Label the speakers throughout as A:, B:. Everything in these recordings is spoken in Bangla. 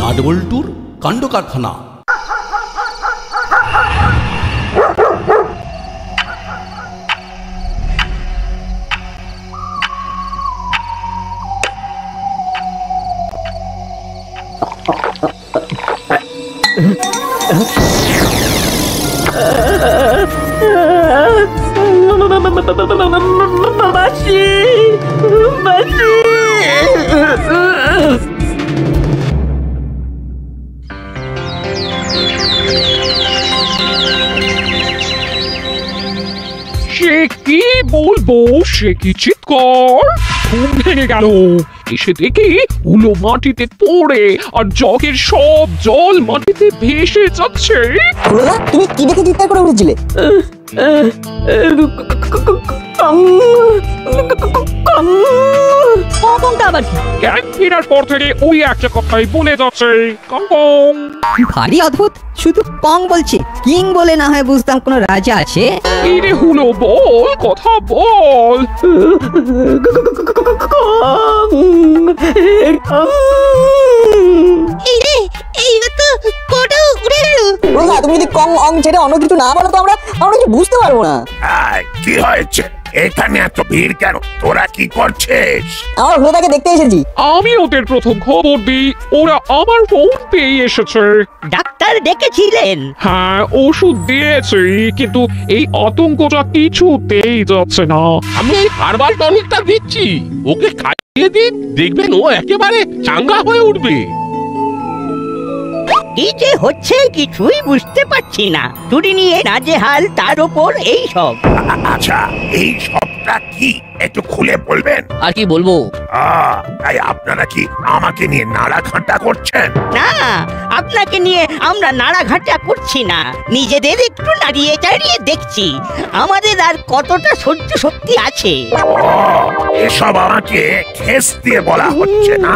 A: নাটবল্টুর কাণ্ড কারখানা।
B: সে কি বলবো, সে কি চিৎকার! ঘুম ভেঙে গেল, এসে দেখি উলো মাটিতে পড়ে আর জগের সব জল মাটিতে ভেসে যাচ্ছে।
C: তুমি কি দেখে চিৎকার করে উঠেছিলে?
B: জ্ঞান ফেরার পর থেকে ওই একটা কথাই বলে যাচ্ছে, কং কং।
C: ভারী অদ্ভুত, শুধু কং বলছে, কিং বলে না হয় বুঝতাম কোনো রাজা আছে।
B: এই রে হুলো, বল, কথা বল।
C: তুমি যদি কং অং ছেড়ে অন্য কিছু না বলো তো আমরা কিছু বুঝতে পারবো না।
D: কি হয়েছে এখানে এত ভিড় কেন? তোরা কি করছিস?
C: আমার হুলোদাকে দেখতে এসেছি।
B: আমি ওদের প্রথম খবর দিই, ওরা আমার ফোন পেয়ে এসেছে।
E: ডাক্তার ডেকেছিলেন?
B: হ্যাঁ, ওষুধ দিয়েছি, কিন্তু এই আতঙ্কটা কিছুতেই যাচ্ছে না।
F: আমি এই হার্বাল টনিকটা দিচ্ছি, ওকে খাইয়ে দিন, দেখবেন ও একেবারে চাঙ্গা হয়ে উঠবে।
E: কি যে হচ্ছে কিছুই বুঝতে পারছি না, চুরি নিয়ে নাজেহাল, তার উপর এই সব।
D: আচ্ছা, এই সবটা কি একটু খুলে বলবেন?
G: আর কি বলবো?
D: তাই আপনারা কি আমাকে নিয়ে নাড়াঘাটা করছেন?
E: না, আপনাকে নিয়ে আমরা নাড়াঘাটা করছি না, নিজেদের একটু নাড়িয়ে চাড়িয়ে দেখছি আমাদের আর কতটা সহ্য শক্তি আছে।
D: এসব আমাকে খেস দিয়ে বলা হচ্ছে না?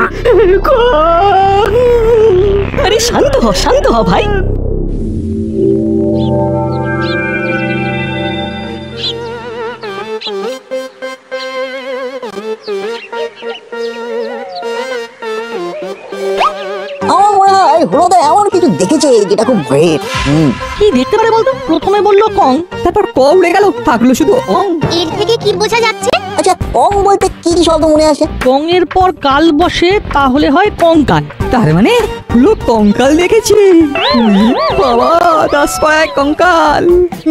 C: আরে শান্ত হ ভাই। আমার মনে হয় হুলোদা এমন কিছু দেখেছে যেটা খুব ভয়ের। কি দেখতে পারে বলতো? প্রথমে বললো কং, তারপর ক উড়ে গেল, থাকলো শুধু অং।
H: এর থেকে কি বোঝা যাচ্ছে?
C: আচ্ছা, কং বলতে কি শব্দ মনে আসে?
I: কং এর পর কাল বসে, তাহলে হয় কঙ্কাল।
C: তার মানে হুলো কঙ্কাল দেখেছি। বাবা, 10 পায় কঙ্কাল।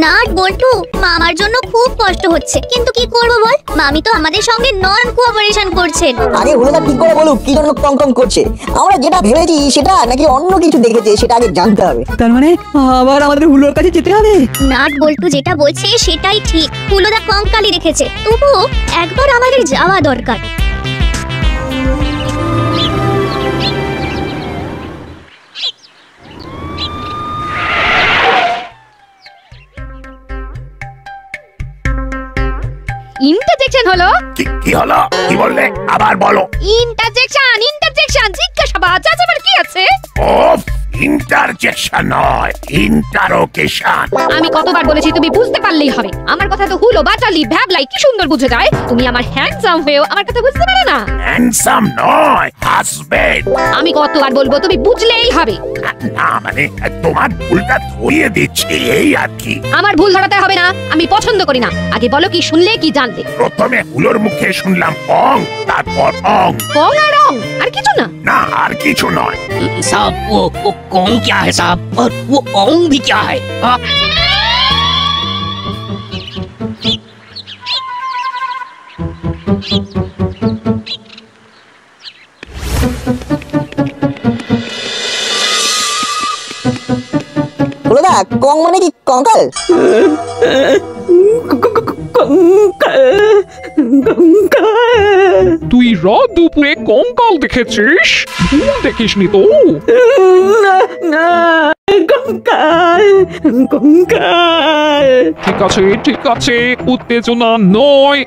H: নাট বল্টু, মামার জন্য খুব কষ্ট হচ্ছে, কিন্তু কি করব বল? মামি তো আমাদের সঙ্গে নন কোঅপারেশন করছেন।
C: আগে হুলোদা ঠিক করে বলুক কি জন্য কং কং করছে। আমরা যেটা ভেবেছি সেটা নাকি অন্য কিছু দেখেছে, সেটা আগে জানতে হবে। তার মানে আবার আমাদের হুলোর কাছে যেতে হবে?
H: নাট বল্টু যেটা বলছে সেটাই ঠিক, হুলোদা কঙ্কালই রেখেছে, তবু একবার আমাদের যাওয়া দরকার।
J: ইন্টারজেকশন হলো?
D: কি হলো? কি বললে? আবার বলো।
J: ইন্টারজেকশন জিজ্ঞাসাবাদ, আবার কি আছে?
D: ইন্টারজেকশন নয়, ইন্টারোগেশন।
J: আমি কতবার বলেছি তুমি বুঝতে পারলেই হবে। আমার কথা তো হুলো বাটালি ভ্যাবলাই কি সুন্দর বুঝে যায়, তুমি আমার হ্যান্ডসাম হয়েও আমার কথা বুঝতে পারো না।
D: হ্যান্ডসাম নয়, হাজবেন্ড।
J: আমি কতবার বলবো, তুমি বুঝলেই হবে।
D: না মানে তোমার ভুলটা ধরিয়ে দিচ্ছি, এই আর কি।
J: আমার ভুল ধরাতে হবে না, আমি পছন্দ করি না। আগে বলো কি শুনলে, কি জানলে?
D: প্রথমে হুলোর মুখে শুনলাম অং, তারপর অং।
J: কং আর অং, আর কিছু না?
D: না, আর কিছু নয়।
G: साहब वो कौन क्या है साहब, और वो ओंग भी क्या है?
C: হুলোদা, কং মানে কি কঙ্কাল?
B: তুই রাত দুপুরে কঙ্কাল দেখেছিস? ভুল দেখিসনি তো?
I: না,
C: কঙ্কাল কঙ্কাল।
B: ঠিক আছে উত্তেজনা নয়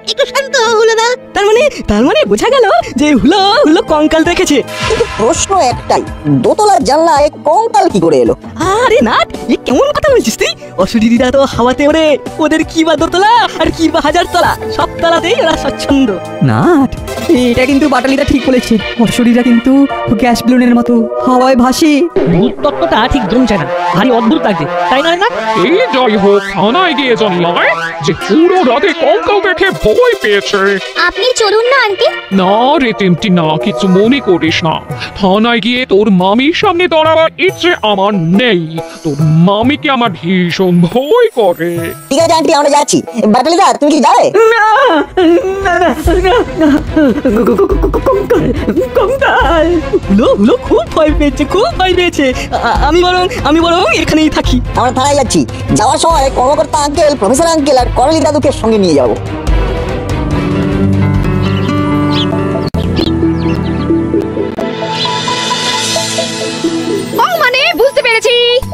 E: একটু শান্ত হলো না।
C: তার মানে বোঝা গেল যে হুলো কঙ্কাল দেখেছে।
K: কিন্তু প্রশ্ন একটাই, দোতলার জানলায় কঙ্কাল কি করে এলো?
C: আরে না, এ কেমন কথা বলছিস তুই? অশরীরীরা তো হাওয়াতে ওড়ে, ওদের কি বা দোতলা আর কি বা হাজার তলা, সব তলাতেই ওরা স্বচ্ছন্দ। না, এটা কিন্তু বাটালিটা ঠিক বলেছে, অশরীরীরা কিন্তু গ্যাস বেলুনের মতো হাওয়ায় ভাসে।
I: ভূত তত্ত্বটা ঠিক জমছে না, ভারী অদ্ভুত লাগছে, তাই না?
B: এই জয় হোক থানায় গিয়ে জানলায় যে পুরো রাতে কঙ্কাল দেখে ভয় পেয়েছে।
H: আপনি চলুন না আন্টি।
B: না রে টিমটি না, কিছু মনে করিস না। থানায় গিয়ে তোর মামির সামনে দাঁড়াবার ইচ্ছে আমার নেই। তোর মামিকে আমার ভীষণ ভয় করে।
K: ঠিক আছে আন্টি, আমরা যাচ্ছি। বাটালিদা তুমি কি যাবে?
C: কঙ্কাল হুলো খুব ভয় পেয়েছে। আমি বরং এখানেই থাকি।
K: আমরা থানায় যাচ্ছি। যাওয়ার সময় কর্মকর্তা আঙ্কেল, প্রফেসর আঙ্কেল আর করলি দাদুকে সঙ্গে নিয়ে যাবো।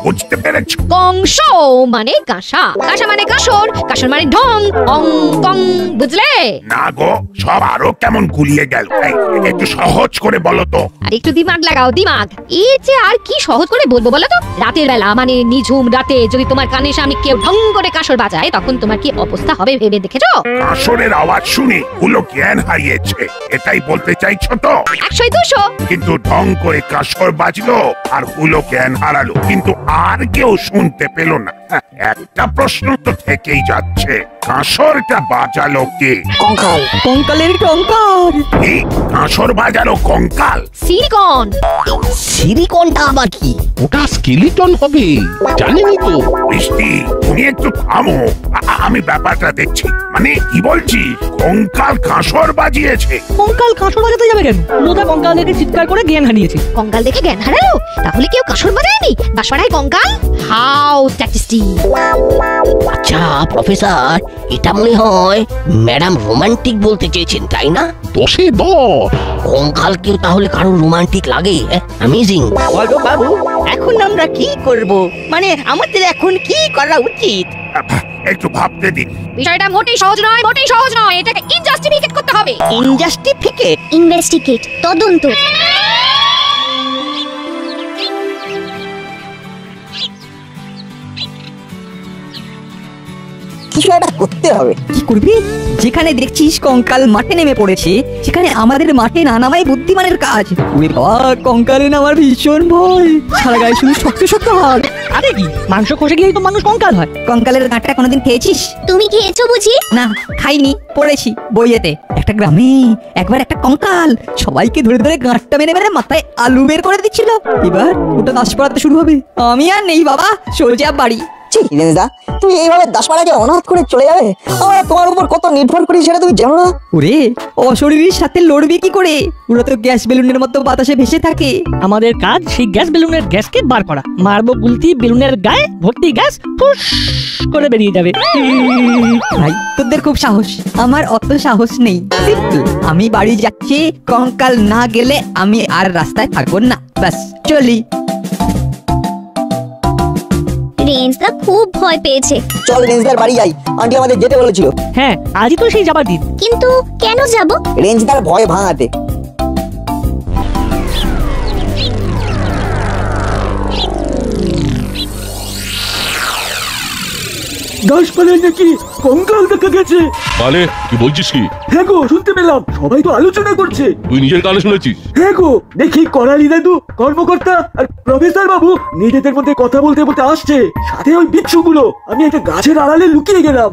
D: বুঝতে পেরেছি।
J: কংস মানে কাঁসা, কাঁসা মানে কাঁসর, কাঁসর মানে ঢং, অং কং, বুঝলে?
D: না গো, সব আরো কেমন গুলিয়ে গেল। একটু সহজ করে বলো তো।
J: আর একটু দিমাগ লাগাও, দিমাগ। এই যে আর কি সহজ করে বলবো বলো তো? রাতের বেলা মানে নিঝুম রাতে যদি তোমার কানের সামনে কেউ ঢং করে কাঁসর বাজায়, তখন তোমার কি অবস্থা হবে ভেবে দেখেছো?
D: কাঁসরের আওয়াজ শুনে হুলো জ্ঞান হারিয়েছে, এটাই বলতে চাইছো তো?
J: 100-200।
D: কিন্তু ঢং করে কাঁসর বাজলো আর হুলো জ্ঞান হারালো, কিন্তু আর কেউ শুনতে পেল না। একটা প্রশ্ন তো থেকেই যাচ্ছে, কাঁসরটা বাজালো কে?
K: কঙ্কাল।
C: কঙ্কালের কঙ্কাল।
D: এই কাঁসর বাজালো কঙ্কাল?
J: সিলিকন।
G: সিলিকনটা আবার কি?
F: ওটা স্কেলিটন হবে, জানেনি তো?
D: বৃষ্টি, তুমি একটু থামো, আমি ব্যাপারটা দেখছি। মানে কি বলছি, কঙ্কাল কাঁসর বাজিয়েছে?
I: কঙ্কাল কাঁসর বাজাতে যাবে কেন? লোদা কঙ্কাল দেখে চিৎকার করে জ্ঞান হারিয়েছে।
J: কঙ্কাল দেখে জ্ঞান হারালো? তাহলে কেউ কাঁসর বাজায়নি? বাঁশপাড়ায় কঙ্কাল? How statistic.
G: আচ্ছা প্রফেসর, এটা মনে হয় ম্যাডাম রোমান্টিক বলতে চেয়েছেন, তাই না?
F: 10-এ 10।
G: কঙ্কালকেও তাহলে কারো রোমান্টিক লাগে? অ্যামেজিং।
E: বলো বাবু, এখন আমরা কি করব? মানে আমাদের এখন কি করা উচিত?
D: একটু ভাবতে দিন।
J: বিষয়টা মোটেই সহজ নয়, এটাকে ইনজাস্টিফিকেট করতে হবে।
E: ইনজাস্টিফিকেট?
H: ইনভেস্টিগেট, তদন্ত।
K: কিছু একটা করতে হবে।
C: কি করবি? যেখানে দেখছিস কঙ্কাল মাঠে নেমে পড়েছে, সেখানে আমাদের মাঠে না নামাই বুদ্ধিমানের কাজ। ওরে বাবা, কঙ্কালে নামার ভীষণ ভয়, সারা গায়ে শুধু শক্ত হাড়।
I: আরে কি, মাংস খসে গিয়েই তো মানুষ কঙ্কাল হয়।
C: কঙ্কালের গাঁটটা কোনোদিন খেয়েছিস?
H: তুমি খেয়েছো বুঝি?
C: না, খাইনি, পড়েছি বইয়েতে। একটা গ্রামে একবার একটা কঙ্কাল সবাইকে ধরে গাঁটটা মেরে মাথায় আলু বের করে দিচ্ছিল। এবার ওটা দাস পড়াতে শুরু হবে। আমি আর নেই বাবা, সোজা বাড়ি।
K: তুমি এইভাবে দাসপাড়াকে অনাথ করে চলে যাবে? আমরা তোমার উপর কত নির্ভর করি সেটা তুমি জানো না?
C: ওরে, অশরীরীর সাথে লড়বি কি করে? ওরা তো গ্যাস বেলুনের মতো বাতাসে ভেসে থাকে।
I: আমাদের কাজ সেই গ্যাস বেলুনের গ্যাসকে বার করা। মারবো গুলতি বেলুনের গায়ে, ভর্তি গ্যাস ফুস করে বেরিয়ে যাবে।
C: ভাই, তোদের খুব সাহস, আমার অত সাহস নেই। আমি বাড়ি যাচ্ছি, কঙ্কাল না গেলে আমি আর রাস্তায় থাকবো না। ব্যাস, চলি।
H: রেঞ্জদা খুব ভয় পেয়েছে।
K: চল রেঞ্জদার বাড়ি যাই, আন্টি আমাদের যেতে বলেছিল।
I: হ্যাঁ, আজই তো সেই যাবার দিন।
H: কিন্তু কেন যাব?
K: রেঞ্জদার ভয় ভাঙাতে।
L: দাসপাড়ায় নাকি কঙ্কাল দেখা গেছে।
F: মানে কি বলছিস কি?
L: হ্যাঁ গো, শুনতে পেলাম, সবাই তো আলোচনা করছে।
F: তুই নিজের কানে শুনেছিস?
L: হ্যাঁ গো, দেখি করালি দাদু, কর্মকর্তা আর প্রফেসর বাবু নিজেদের মধ্যে কথা বলতে বলতে আসছে, সাথে ওই বিচ্ছুগুলো। আমি একটা গাছের আড়ালে লুকিয়ে গেলাম।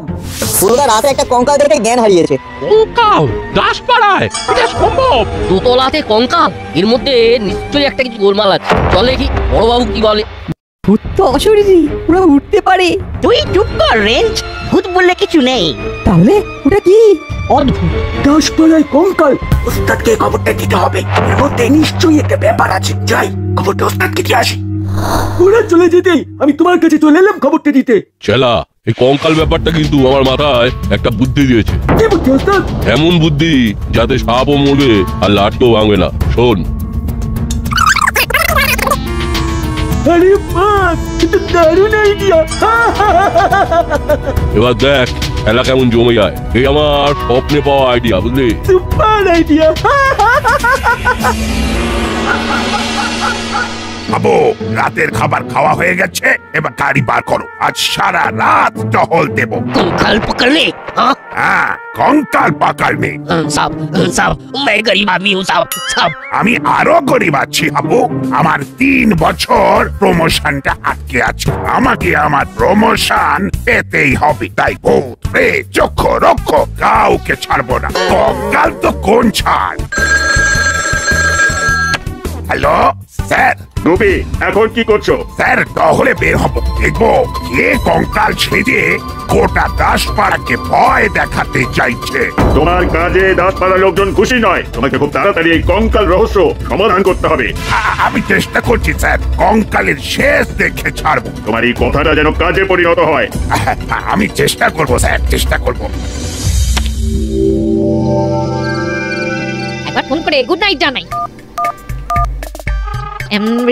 K: পুরোটা রাতে একটা কঙ্কাল দেখে জ্ঞান হারিয়েছে।
F: কঙ্কাল দাসপাড়ায়? এটা সম্ভব?
G: দোতলাতে কঙ্কাল, এর মধ্যে নিশ্চয়ই একটা কিছু গোলমাল আছে। চলে কি বড়বাবু কি বলে।
C: ভূত তো অশরীরী, ওরা উঠতে পারে।
E: তুই চুপ কর রেঞ্জ, ভূত বললে কিছু নেই।
C: তাহলে ওটা কি?
I: অদ্ভুত।
L: দাসপাড়ায় কঙ্কাল, ওস্তাদকে খবরটা দিতে হবে। এর মধ্যে নিশ্চয়ই একটা ব্যাপার আছে। যাই, খবরটা ওস্তাদকে দিয়ে আসি। ওরা চলে যেতেই আমি তোমার কাছে চলে এলাম খবরটা দিতে।
F: চেলা, এই কঙ্কাল ব্যাপারটা কিন্তু আমার মাথায় একটা বুদ্ধি দিয়েছে।
L: কি বুদ্ধি ওস্তাদ?
F: এমন বুদ্ধি যাতে সাপও মরবে আর লাঠিও ভাঙবে না। শোন,
L: আরে বাস, এটা দারুণ আইডিয়া।
F: এবার দেখ খেলা কেমন জমে যায়। এই আমার স্বপ্নে পাওয়া আইডিয়া, বুঝলি?
L: Super idea.
D: বাবু, রাতের খাবার খাওয়া হয়ে গেছে, এবার গাড়ি বার করো। আজ সারা রাত টহল দেব।
G: कंकाल पकड़ने? हाँ
D: হ্যাঁ, কঙ্কাল পাকাড়নে।
G: साहब साहब, मैं गरीब आदमी हूँ साहब साहब।
D: আমি আরো গরিব আছি বাবু। আমার 3 বছর প্রমোশনটা আটকে আছে। আমাকে আমার প্রমোশন পেতেই হবে। তাই ভূত প্রেত চক্ষ রক্ষ কাউকে ছাড়বো না। কঙ্কাল তো কোন ছাড়। Hello sir.
M: রবি, এখন কি করছো?
D: স্যার, তাহলে বের হবো, দেখবো কে কঙ্কাল ছেড়ে গোটা দাসপাড়াকে ভয় দেখাতে চাইছে।
M: তোমার কাজে দাসপাড়ার লোকজন খুশি নয়। তোমাকে খুব তাড়াতাড়ি এই কঙ্কাল রহস্য সমাধান করতে হবে।
D: আমি চেষ্টা করছি স্যার, কঙ্কালের শেষ দেখে ছাড়বো।
M: তোমার এই কথাটা যেন কাজে পরিণত হয়।
D: আমি চেষ্টা করবো স্যার, চেষ্টা করবো।
J: একবার ফোন করে গুড নাইট জানাই।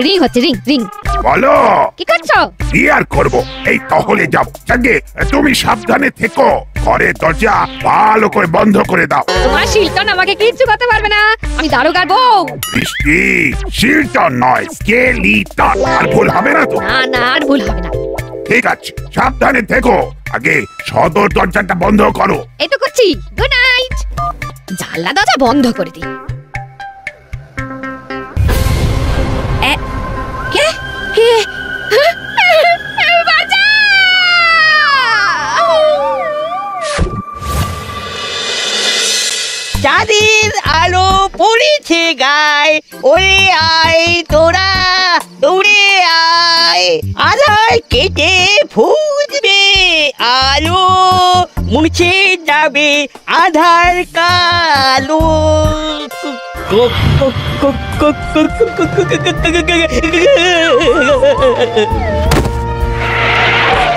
J: রিং হচ্ছে, রিং রিং।
D: বলো
J: কি করছো?
D: কি আর করবো, এই তাহলে যাবো। জাগে, তুমি সাবধানে থেকো। ঘরের দরজা ভালো করে বন্ধ করে দাও।
J: তোমার শিলটন আমাকে কিচ্ছু করতে পারবে না। আমি দারোগার বউ।
D: বৃষ্টি, শিলটন নয়, স্কেলিটন। আর ভুল হবে না তো?
J: না না, আর ভুল হবে না।
D: ঠিক আছে, সাবধানে থেকো। আগে সদর দরজাটা বন্ধ করো।
J: এই তো করছি। Good night. জানলা দরজা বন্ধ করে দিই। কে কে?
E: চাঁদের আলো পড়েছে গায়ে, ওরে আয় তোরা দৌড়ে আয়। আধার কেটে ফুটবে আলো, মুছে যাবে আধার কালো।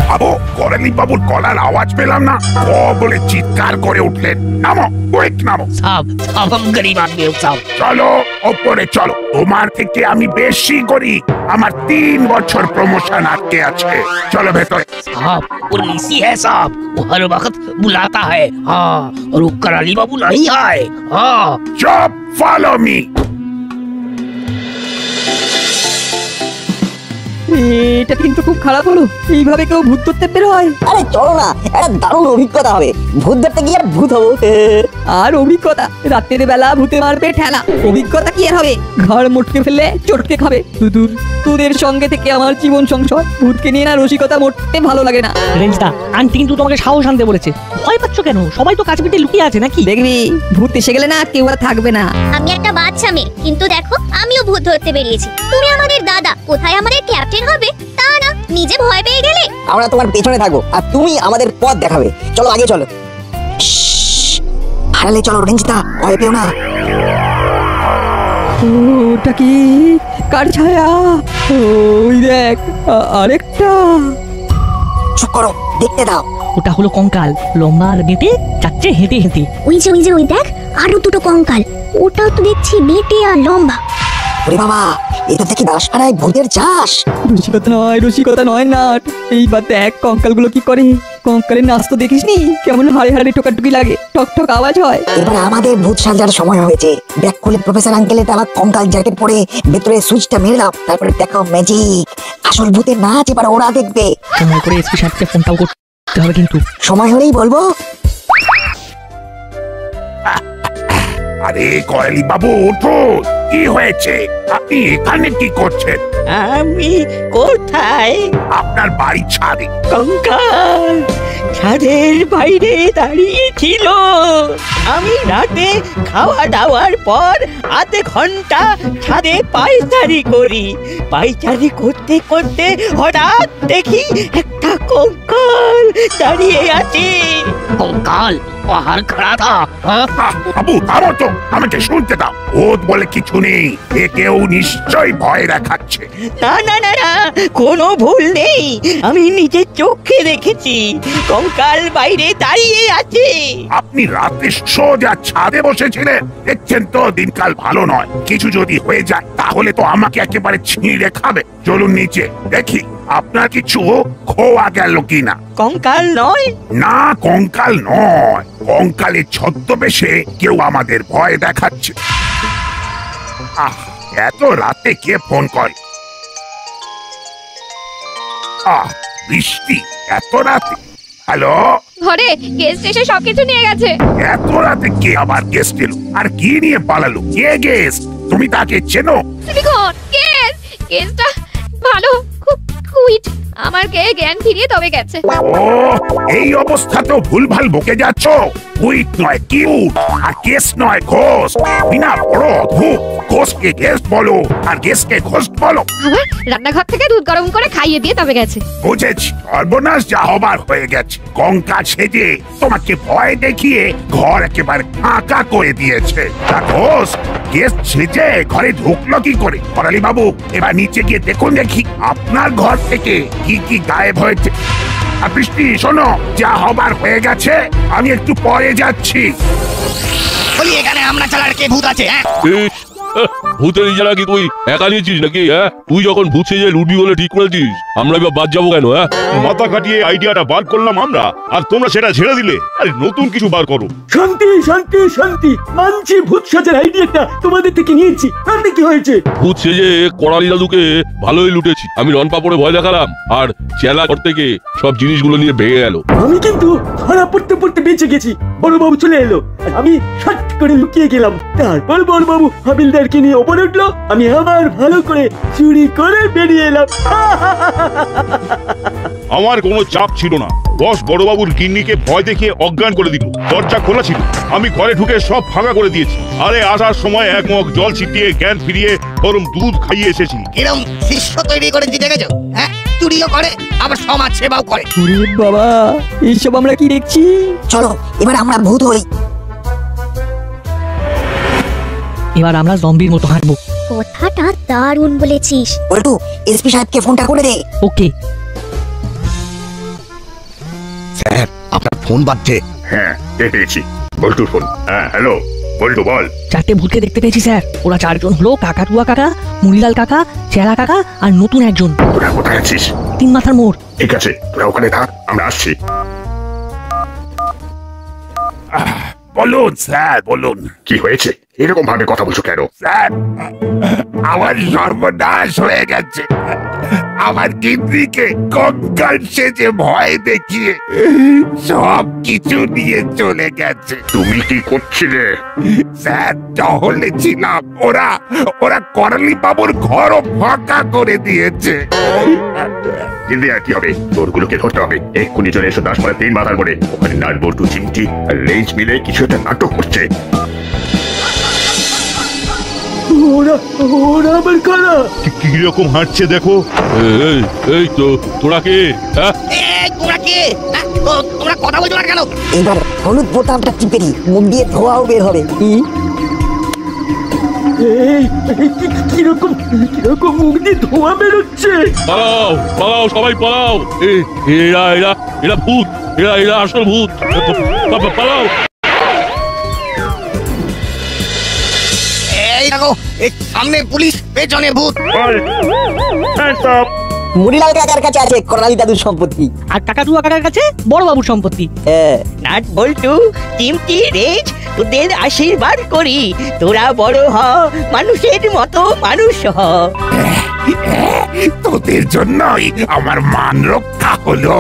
D: বাবু, করেলি বাবুর গলার আওয়াজ পেলাম না। ও বলে চিৎকার করে উঠলেন। নামো, কুইক নামো।
G: साहब साहब, हम गरीब आदमी हूँ साहब।
D: চলো ওপরে চলো। তোমার থেকে আমি বেশি গরিব। আমার 3 বছর প্রমোশন আটকে আছে। চলো ভেতরে।
G: साहब वो ऋषि है साहब, वो हर वक्त बुलाता है। हाँ, और वो कराली बाबू नहीं आए। हाँ
D: চুপ, ফলো মি।
C: এটা কিন্তু খুব খারাপ হলো। এইভাবে কেউ ভূত ধরতে বের হয়?
K: আরে চলো না, একটা দারুণ অভিজ্ঞতা হবে। ভূত ধরতে গিয়ে ভূত হবো।
C: আর অভিজ্ঞতা? রাতের বেলা ভূতে মারবে ঠেলা। অভিজ্ঞতা কি আর হবে? ঘর মোটকে ফেললে চটকে খাবে। দূর, তোদের সঙ্গে থেকে আমার জীবন সংশয়। ভূতকে নিয়ে না রসিকতা মোটে ভালো লাগে না।
I: রেঞ্জদা, আন্টি কিন্তু তোমাকে সাহস আনতে বলেছে। ভয় পাচ্ছ কেন? সবাই তো কাছে পিঠে লুকিয়ে আছে নাকি?
C: দেখবি, ভূত এসে গেলে না কেউ আর থাকবে না।
H: আমি একটা বাচ্চা মেয়ে, কিন্তু দেখো আমিও ভূত ধরতে বেরিয়েছি। তুমি আমাদের দাদা, কোথায় আমাদের ক্যাপ্টেন হবে তা না, নিজে ভয় পেয়ে গেলে।
K: আমরা তোমার পেছনে থাকবো আর তুমি আমাদের পথ দেখাবে। চলো আগে চলো। হারালে চলো রেঞ্জদা, ভয় পেও না।
C: ওটা কি? কার ছায়া? ওই দেখ, আরেকটা।
K: চুপ করো, দেখতে দাও।
I: ওটা হলো কঙ্কাল, লম্বা আর বেঁটে যাচ্ছে হেঁটে হেঁটে।
H: ওই দেখ, আরো দুটো কঙ্কাল। ওটাও তো দেখছি বেটে আর লম্বা।
K: ওরে বাবা, এটা দেখি দাসপাড়ায় ভূতের চাষ।
C: রসিকতা নয় নাট। এইবার দেখ কঙ্কালগুলো কি করে। কঙ্কালের নাচ তো দেখিসনি? কেমন হাড়ে হাড়ে টোকাটুকি লাগে, টক টক আওয়াজ হয়।
K: এবার আমাদের ভূত সাজার সময় হয়েছে। ব্যাক খুলে প্রফেসর আঙ্কেলের আমার কঙ্কাল জ্যাকেট পরে ভেতরে সুইচটা মেরে দাও। তারপরে দেখাও ম্যাজিক। আসল ভূতের নাচ এবার ওরা দেখবে।
I: সময় করে এসপি সাহেবকে ফোনটাও করতে হবে কিন্তু।
K: সময় হলেই বলবো।
D: আরে করেলি বাবু, উঠুন। কি হয়েছে? আপনি এখানে কি করছেন?
E: আমি কোথায়?
D: আপনার বাড়ি ছাদে।
E: কঙ্কাল ছাদের বাইরে দাঁড়িয়ে ছিল। আমি রাতে খাওয়া দাওয়ার পর আধে ঘন্টা ছাদে পায়চারি করি। পায়চারি করতে করতে হঠাৎ দেখি একটা কঙ্কাল দাঁড়িয়ে আছে।
G: कंकाल बाहर खड़ा था।
D: বাবু থামো তো, আমাকে শুনতে দাও। ভূত বলে কিছু নেই, এ কেউ নিশ্চয়ই ভয় দেখাচ্ছে।
E: না না না না, কোনো ভুল নেই, আমি নিজের চোখে দেখেছি কঙ্কাল বাইরে দাঁড়িয়ে আছে।
D: আপনি রাতে সোজা ছাদে বসেছিলেন, দেখছেন তো দিনকাল ভালো নয়, কিছু যদি হয়ে যায় তাহলে তো আমাকে একেবারে ছিঁড়ে খাবে। চলুন নিচে দেখি আপনার কিছু খোয়া গেল কিনা।
E: কঙ্কাল নয়?
D: না কঙ্কাল নয়, কঙ্কালের ছদ্মবেশে কেউ আমাদের ভয় দেখাচ্ছে। এত রাতে কে ফোন করে? বৃষ্টি এত রাতে? হ্যালো,
J: ঘরে গেস্ট এসে সবকিছু নিয়ে গেছে।
D: এত রাতে কে আবার গেস্ট এলো? আর কি নিয়ে পালালো? কে গেস্ট? তুমি তাকে চেনো?
J: গেস্টটা ভালো, খুব কুইট, আমার জ্ঞান ফিরিয়ে তবে গেছে।
D: ও, এই অবস্থাতেও ভুলভাল বকে যাচ্ছ। কুইট নয় কিউট, আর কেস নয় ঘোষ। বিনা বড় অদ্ভুত। ঘোষকে গেস্ট বলো আর গেস্টকে ঘোষ বলো।
J: আবার রান্নাঘর থেকে দুধ গরম করে খাইয়ে দিয়ে তবে গেছে।
D: বুঝেছি, সর্বনাশ যা হবার হয়ে গেছে। কঙ্কাল সেজে তোমাকে ভয় দেখিয়ে ঘর একেবারে ফাঁকা করে দিয়েছে। তা ঘোষ গেস্ট সেজে ঘরে ঢুকলো কি করে? করালি বাবু, এবার নিচে গিয়ে দেখুন দেখি আপনার ঘর থেকে কি কি গায়েব হয়েছে। আর বৃষ্টি শোনো, যা হবার হয়ে গেছে, আমি একটু পরে যাচ্ছি।
G: বলি এখানে আমরা ছাড়া কে ভূত আছে?
F: ভূতের ইজারা কি তুই একা নিয়েছিস নাকি? তুই যখন ভূত সেজে লুডি বলে ঠিক করেছিস, আমরা এবার বাদ যাবো কেন?
M: মাথা কাটিয়ে আইডিয়াটা বার করলাম আমরা, আর তোমরা সেটা ছেড়ে দিলে। আরে নতুন কিছু বার করো।
L: শান্তি শান্তি শান্তি, মানছি ভূত সাজার আইডিয়াটা তোমাদের থেকে নিয়েছি। তাতে কি হয়েছে?
F: ভূত সেজে করালি দাদুকে ভালোই লুটেছি। আমি রনপা পড়ে ভয় দেখালাম, আর চেলা ঘর থেকে সব জিনিসগুলো নিয়ে ভেঙে গেল।
L: আমি কিন্তু ধরা পড়তে পড়তে বেঁচে গেছি। বড়বাবু চলে এলো, আর আমি শট করে লুকিয়ে গেলাম। তারপর বড়বাবু হাবিলদারকে নিয়ে ওপরে উঠলো, আমি আবার ভালো করে চুরি করে বেরিয়ে এলাম।
M: আমার কোনো চাপ ছিল না। বস বড়বাবুর গিন্নিকে ভয় দেখিয়ে অজ্ঞান করে দিল। দরজা খোলা ছিল, আমি ঘরে ঢুকে সব ফাঁকা করে দিয়েছি। আরে আসার সময় এক মগ জল ছিটিয়ে জ্ঞান ফিরিয়ে গরম দুধ খাইয়ে এসেছি।
G: এরকম শিষ্য তৈরি করে দিতে গেছো? হ্যাঁ, চুরিও করে আবার সমাজ সেবাও করে।
C: বাবা, এইসব আমরা কি দেখছি?
K: চলো এবার আমরা ভূত হই।
C: এবার আমরা জম্বির মতো হাঁটবো।
H: কথাটা দারুণ বলেছিস।
K: বল্টু, এসপি সাহেবকে ফোনটা করে দে।
C: ওকে
A: স্যার, আপনার ফোন বাজছে।
M: হ্যাঁ, পেয়েছি বল্টুর ফোন। হ্যাঁ হ্যালো বল্টু, বল।
C: 4টে ভূতকে দেখতে পেয়েছি স্যার। ওরা 4জন হলো কাকাতুয়া কাকা, মুড়িলাল কাকা, চেলা কাকা আর নতুন একজন।
M: তোরা কোথায় আছিস?
C: 3 মাথার মোড়।
M: ঠিক আছে, তোরা ওখানে থাক, আমরা আসছি।
D: বলুন স্যার, বলুন।
M: কি হয়েছে? এরকম ভাবে কথা বলছো কেন?
D: স্যার, আমার সর্বনাশ হয়ে গেছে। আমার গিন্নিকে কঙ্কাল সেজে ভয় দেখিয়ে সব কিছু নিয়ে চলে গেছে।
M: তুমি কি করছিলে?
D: স্যার, টহলে ছিলাম। ওরা করালি বাবুর ঘরও ফাঁকা করে দিয়েছে।
M: কিন্তু আর কি হবে? তোরগুলোকে ধরতে হবে। এক্ষুনি চলে এসো দাসপাড়া 3 মাথার মোড়ে। ওখানে নাট বল্টু চিমটি আর লেজ মিলে কিছু একটা নাটক করছে।
L: ওরা আবার কারা?
M: কিরকম হাঁটছে দেখো।
F: এই তো, তোরা কে?
G: তোমরা কে? তোমরা কথা বলছো না কেন?
K: এবার হলুদ বোতামটা টিপে দি, মুখ দিয়ে ধোঁয়াও বের হবে।
L: কিরকম মুখ দিয়ে ধোঁয়া বেরোচ্ছে?
F: পালাও পালাও, সবাই পালাও। এরা ভূত, এরা আসল ভূত। পালাও।
G: এই দেখো, সামনে পুলিশ, পেছনে ভূত।
K: মুড়িলাল কাকার কাছে আছে করালি দাদুর সম্পত্তি,
C: আর কাকাতুয়া কাকার কাছে বড়বাবুর সম্পত্তি।
E: নাট বল্টু, চিমটি, রেজ, তোদের আশীর্বাদ করি তোরা বড় হ, মানুষের মতো মানুষ হ।
D: তোদের জন্যই আমার মান রক্ষা হলো।